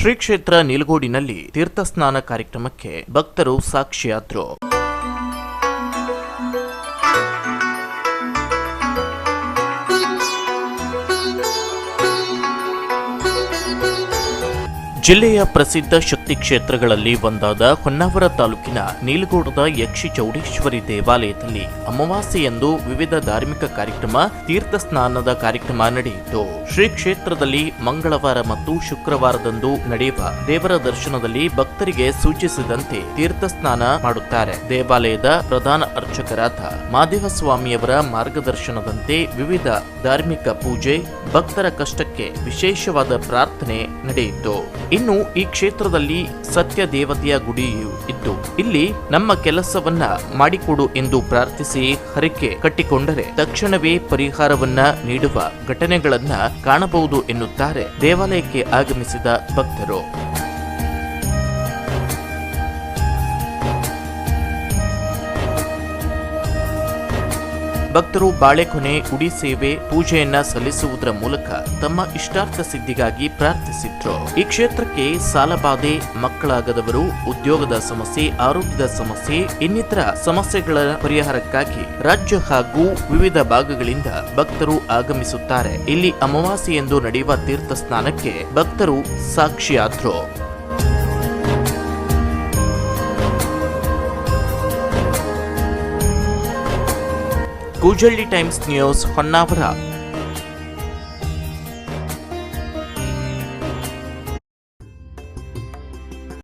ಶ್ರೀ ಕ್ಷೇತ್ರ ನೀಲಗೋಡಿನಲ್ಲಿ ತೀರ್ಥಸ್ನಾನ ಕಾರ್ಯಕ್ರಮಕ್ಕೆ ಭಕ್ತರು ಸಾಕ್ಷಿಯಾದ್ರು. ಜಿಲ್ಲೆಯ ಪ್ರಸಿದ್ಧ ಶಕ್ತಿ ಕ್ಷೇತ್ರಗಳಲ್ಲಿ ಒಂದಾದ ಹೊನ್ನಾವರ ತಾಲೂಕಿನ ನೀಲಗೋಡದ ಯಕ್ಷಿ ಚೌಡೇಶ್ವರಿ ದೇವಾಲಯದಲ್ಲಿ ಅಮಾವಾಸ್ಯೆಯಂದು ವಿವಿಧ ಧಾರ್ಮಿಕ ಕಾರ್ಯಕ್ರಮ ತೀರ್ಥ ಸ್ನಾನದ ಕಾರ್ಯಕ್ರಮ ನಡೆಯಿತು. ಶ್ರೀ ಕ್ಷೇತ್ರದಲ್ಲಿ ಮಂಗಳವಾರ ಮತ್ತು ಶುಕ್ರವಾರದಂದು ನಡೆಯುವ ದೇವರ ದರ್ಶನದಲ್ಲಿ ಭಕ್ತರಿಗೆ ಸೂಚಿಸಿದಂತೆ ತೀರ್ಥ ಸ್ನಾನ ಮಾಡುತ್ತಾರೆ. ದೇವಾಲಯದ ಪ್ರಧಾನ ಅರ್ಚಕರಾದ ಮಾದೇವಸ್ವಾಮಿಯವರ ಮಾರ್ಗದರ್ಶನದಂತೆ ವಿವಿಧ ಧಾರ್ಮಿಕ ಪೂಜೆ, ಭಕ್ತರ ಕಷ್ಟಕ್ಕೆ ವಿಶೇಷವಾದ ಪ್ರಾರ್ಥನೆ ನಡೆಯಿತು. ಇನ್ನು ಈ ಕ್ಷೇತ್ರದಲ್ಲಿ ಸತ್ಯ ದೇವತೆಯ ಗುಡಿಯೂ ಇದ್ದು, ಇಲ್ಲಿ ನಮ್ಮ ಕೆಲಸವನ್ನ ಮಾಡಿಕೊಡು ಎಂದು ಪ್ರಾರ್ಥಿಸಿ ಹರಕೆ ಕಟ್ಟಿಕೊಂಡರೆ ತಕ್ಷಣವೇ ಪರಿಹಾರವನ್ನ ನೀಡುವ ಘಟನೆಗಳನ್ನ ಕಾಣಬಹುದು ಎನ್ನುತ್ತಾರೆ ದೇವಾಲಯಕ್ಕೆ ಆಗಮಿಸಿದ ಭಕ್ತರು. ಭಕ್ತರು ಬಾಳೆಕೊನೆ, ಉಡಿ ಸೇವೆ, ಪೂಜೆಯನ್ನ ಸಲ್ಲಿಸುವುದರ ಮೂಲಕ ತಮ್ಮ ಇಷ್ಟಾರ್ಥ ಸಿದ್ಧಿಗಾಗಿ ಪ್ರಾರ್ಥಿಸಿದ್ರು. ಈ ಕ್ಷೇತ್ರಕ್ಕೆ ಸಾಲಬಾಧೆ, ಮಕ್ಕಳಾಗದವರು, ಉದ್ಯೋಗದ ಸಮಸ್ಯೆ, ಆರೋಗ್ಯದ ಸಮಸ್ಯೆ, ಇನ್ನಿತರ ಸಮಸ್ಯೆಗಳ ಪರಿಹಾರಕ್ಕಾಗಿ ರಾಜ್ಯ ಹಾಗೂ ವಿವಿಧ ಭಾಗಗಳಿಂದ ಭಕ್ತರು ಆಗಮಿಸುತ್ತಾರೆ. ಇಲ್ಲಿ ಅಮಾವಾಸ್ಯೆಯಂದು ನಡೆಯುವ ತೀರ್ಥ ಸ್ನಾನಕ್ಕೆ ಭಕ್ತರು ಸಾಕ್ಷಿಯಾದ್ರು. Kujalli Times News, Honnavar.